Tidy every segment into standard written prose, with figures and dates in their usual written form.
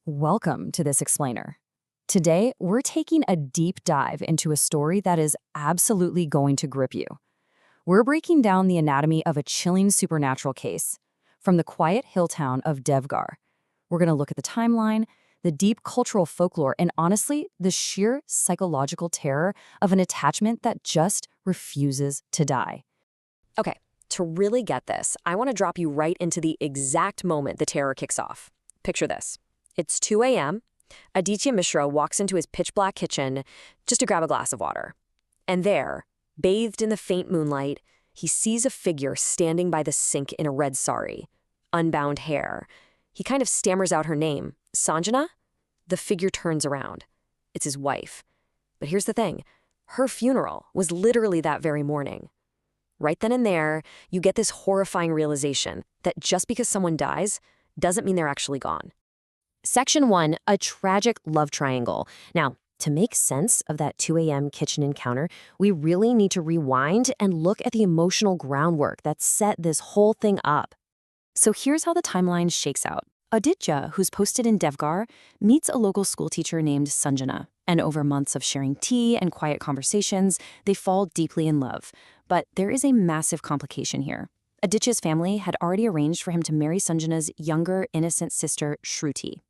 Welcome to This Explainer. Today, we're taking a deep dive into a story that is absolutely going to grip you. We're breaking down the anatomy of a chilling supernatural case from the quiet hill town of Devgar. We're going to look at the timeline, the deep cultural folklore, and honestly, the sheer psychological terror of an attachment that just refuses to die. Okay, to really get this, I want to drop you right into the exact moment the terror kicks off. Picture this. It's 2 a.m. Aditya Mishra walks into his pitch-black kitchen just to grab a glass of water. And there, bathed in the faint moonlight, he sees a figure standing by the sink in a red sari, unbound hair. He kind of stammers out her name, Sanjana. The figure turns around. It's his wife. But here's the thing. Her funeral was literally that very morning. Right then and there, you get this horrifying realization that just because someone dies doesn't mean they're actually gone. Section 1, a tragic love triangle. Now, to make sense of that 2 a.m. kitchen encounter, we really need to rewind and look at the emotional groundwork that set this whole thing up. So here's how the timeline shakes out. Aditya, who's posted in Devgar, meets a local schoolteacher named Sanjana, and over months of sharing tea and quiet conversations, they fall deeply in love. But there is a massive complication here. Aditya's family had already arranged for him to marry Sanjana's younger, innocent sister, Shruti.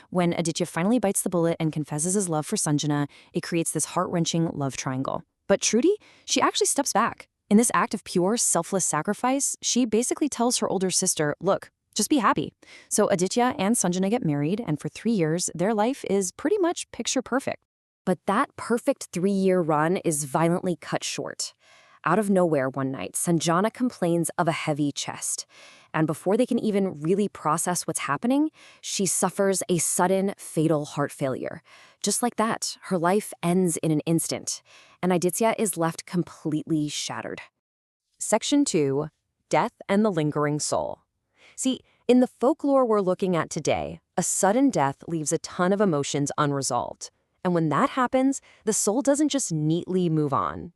When Aditya finally bites the bullet and confesses his love for Sanjana, it creates this heart-wrenching love triangle. But Shruti, she actually steps back. In this act of pure, selfless sacrifice, she basically tells her older sister, look, just be happy. So Aditya and Sanjana get married, and for 3 years, their life is pretty much picture perfect. But that perfect 3-year run is violently cut short. Out of nowhere one night, Sanjana complains of a heavy chest. And before they can even really process what's happening, she suffers a sudden, fatal heart failure. Just like that, her life ends in an instant, and Aditya is left completely shattered. Section 2, Death and the Lingering Soul. See, in the folklore we're looking at today, a sudden death leaves a ton of emotions unresolved. And when that happens, the soul doesn't just neatly move on.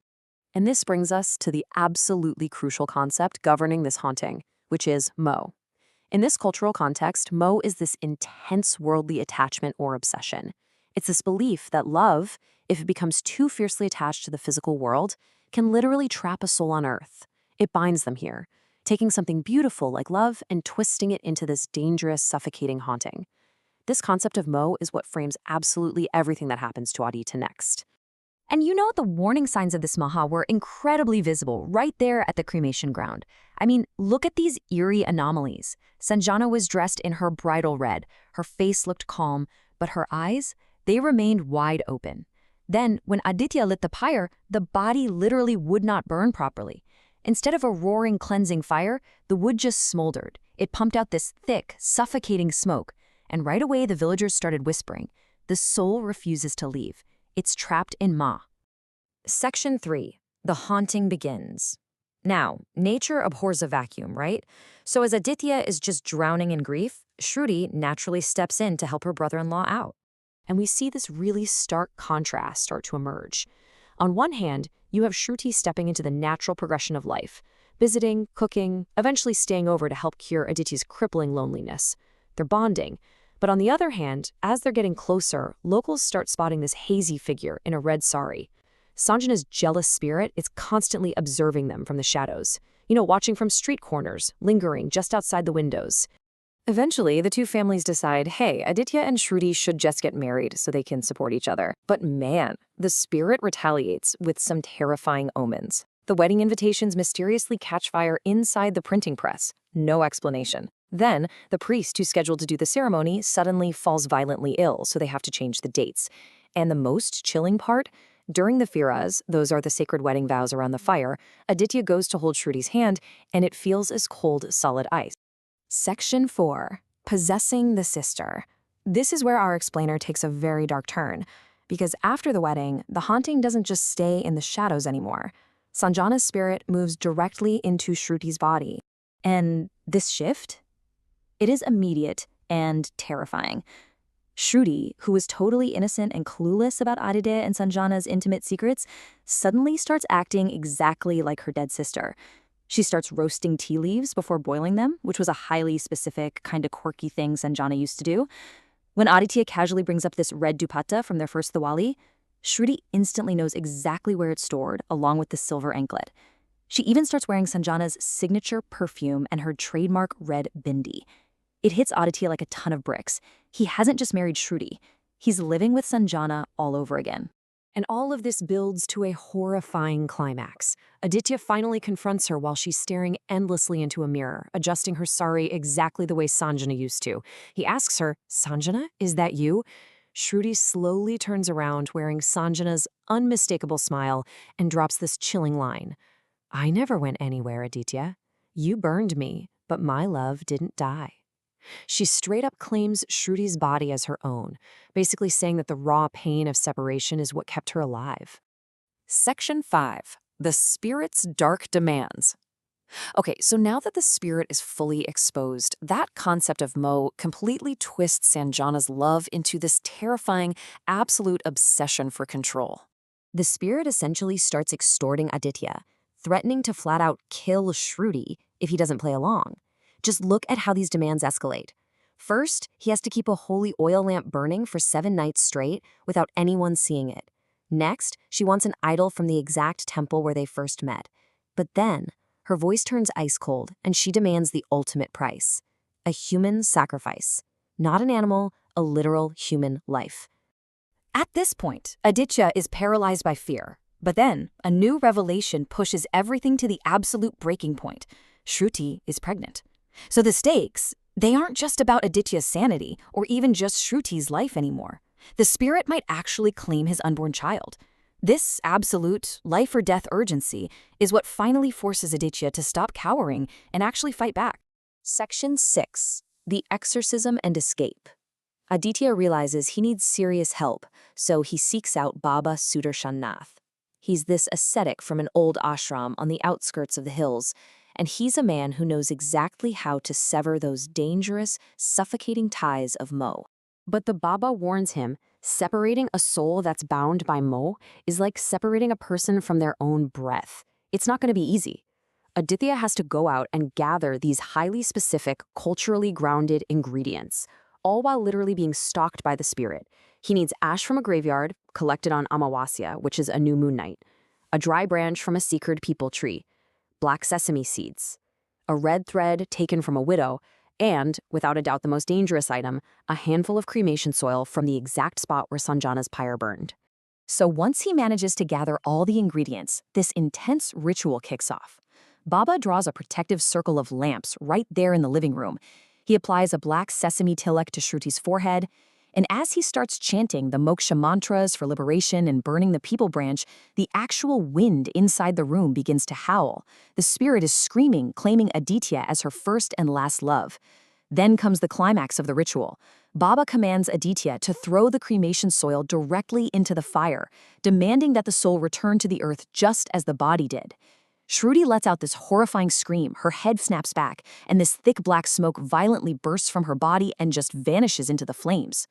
And this brings us to the absolutely crucial concept governing this haunting, which is Mo. In this cultural context, Mo is this intense worldly attachment or obsession. It's this belief that love, if it becomes too fiercely attached to the physical world, can literally trap a soul on earth. It binds them here, taking something beautiful like love and twisting it into this dangerous, suffocating haunting. This concept of Mo is what frames absolutely everything that happens to Aditya next. And you know the warning signs of this Maha were incredibly visible right there at the cremation ground. I mean, look at these eerie anomalies. Sanjana was dressed in her bridal red. Her face looked calm, but her eyes, they remained wide open. Then, when Aditya lit the pyre, the body literally would not burn properly. Instead of a roaring, cleansing fire, the wood just smoldered. It pumped out this thick, suffocating smoke. And right away, the villagers started whispering, the soul refuses to leave. It's trapped in Ma. Section 3. The haunting begins. Now, nature abhors a vacuum, right? So as Aditya is just drowning in grief, Shruti naturally steps in to help her brother-in-law out. And we see this really stark contrast start to emerge. On one hand, you have Shruti stepping into the natural progression of life, visiting, cooking, eventually staying over to help cure Aditya's crippling loneliness. They're bonding. But on the other hand, as they're getting closer, locals start spotting this hazy figure in a red sari. Sanjana's jealous spirit is constantly observing them from the shadows, watching from street corners, lingering just outside the windows. Eventually, the two families decide, hey, Aditya and Shruti should just get married so they can support each other. But man, the spirit retaliates with some terrifying omens. The wedding invitations mysteriously catch fire inside the printing press. No explanation. Then, the priest who's scheduled to do the ceremony suddenly falls violently ill, so they have to change the dates. And the most chilling part, during the Firas, those are the sacred wedding vows around the fire, Aditya goes to hold Shruti's hand, and it feels as cold as solid ice. Section 4. Possessing the Sister. This is where our explainer takes a very dark turn, because after the wedding, the haunting doesn't just stay in the shadows anymore. Sanjana's spirit moves directly into Shruti's body. And this shift? It is immediate and terrifying. Shruti, who was totally innocent and clueless about Aditya and Sanjana's intimate secrets, suddenly starts acting exactly like her dead sister. She starts roasting tea leaves before boiling them, which was a highly specific, kind of quirky thing Sanjana used to do. When Aditya casually brings up this red dupatta from their first Diwali, Shruti instantly knows exactly where it's stored, along with the silver anklet. She even starts wearing Sanjana's signature perfume and her trademark red bindi. It hits Aditya like a ton of bricks. He hasn't just married Shruti. He's living with Sanjana all over again. And all of this builds to a horrifying climax. Aditya finally confronts her while she's staring endlessly into a mirror, adjusting her sari exactly the way Sanjana used to. He asks her, "Sanjana, is that you?" Shruti slowly turns around, wearing Sanjana's unmistakable smile, and drops this chilling line. "I never went anywhere, Aditya. You burned me, but my love didn't die." She straight up claims Shruti's body as her own, basically saying that the raw pain of separation is what kept her alive. Section 5. The Spirit's Dark Demands. Okay, so now that the spirit is fully exposed, that concept of Mo completely twists Sanjana's love into this terrifying, absolute obsession for control. The spirit essentially starts extorting Aditya, threatening to flat out kill Shruti if he doesn't play along. Just look at how these demands escalate. First, he has to keep a holy oil lamp burning for 7 nights straight without anyone seeing it. Next, she wants an idol from the exact temple where they first met. But then, her voice turns ice cold and she demands the ultimate price. A human sacrifice. Not an animal, a literal human life. At this point, Aditya is paralyzed by fear. But then, a new revelation pushes everything to the absolute breaking point. Shruti is pregnant. So the stakes, they aren't just about Aditya's sanity or even just Shruti's life anymore. The spirit might actually claim his unborn child. This absolute life or death urgency is what finally forces Aditya to stop cowering and actually fight back. Section 6. The Exorcism and Escape. Aditya realizes he needs serious help, so he seeks out Baba Sudarshan Nath. He's this ascetic from an old ashram on the outskirts of the hills, and he's a man who knows exactly how to sever those dangerous, suffocating ties of Mo. But the Baba warns him, separating a soul that's bound by Mo is like separating a person from their own breath. It's not going to be easy. Aditya has to go out and gather these highly specific, culturally grounded ingredients, all while literally being stalked by the spirit. He needs ash from a graveyard, collected on Amawasya, which is a new moon night, a dry branch from a sacred peepal tree, black sesame seeds, a red thread taken from a widow, and, without a doubt the most dangerous item, a handful of cremation soil from the exact spot where Sanjana's pyre burned. So once he manages to gather all the ingredients, this intense ritual kicks off. Baba draws a protective circle of lamps right there in the living room. He applies a black sesame tilak to Shruti's forehead, and as he starts chanting the moksha mantras for liberation and burning the peepal branch, the actual wind inside the room begins to howl. The spirit is screaming, claiming Aditya as her first and last love. Then comes the climax of the ritual. Baba commands Aditya to throw the cremation soil directly into the fire, demanding that the soul return to the earth just as the body did. Shruti lets out this horrifying scream, her head snaps back, and this thick black smoke violently bursts from her body and just vanishes into the flames.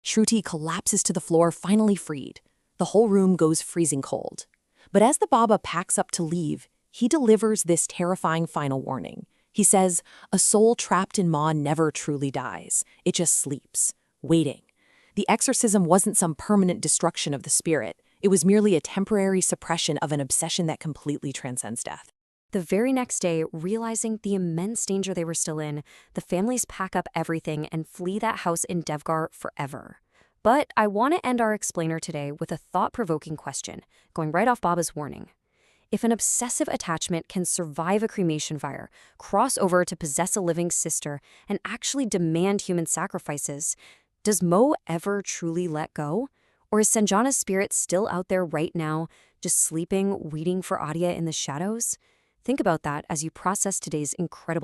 Shruti collapses to the floor, finally freed. The whole room goes freezing cold. But as the Baba packs up to leave, he delivers this terrifying final warning. He says, a soul trapped in Ma never truly dies. It just sleeps, waiting. The exorcism wasn't some permanent destruction of the spirit. It was merely a temporary suppression of an obsession that completely transcends death. The very next day, realizing the immense danger they were still in, the families pack up everything and flee that house in Devgar forever. But I want to end our explainer today with a thought-provoking question, going right off Baba's warning. If an obsessive attachment can survive a cremation fire, cross over to possess a living sister, and actually demand human sacrifices, does Mo ever truly let go? Or is Sanjana's spirit still out there right now, just sleeping, waiting for Aditya in the shadows? Think about that as you process today's incredible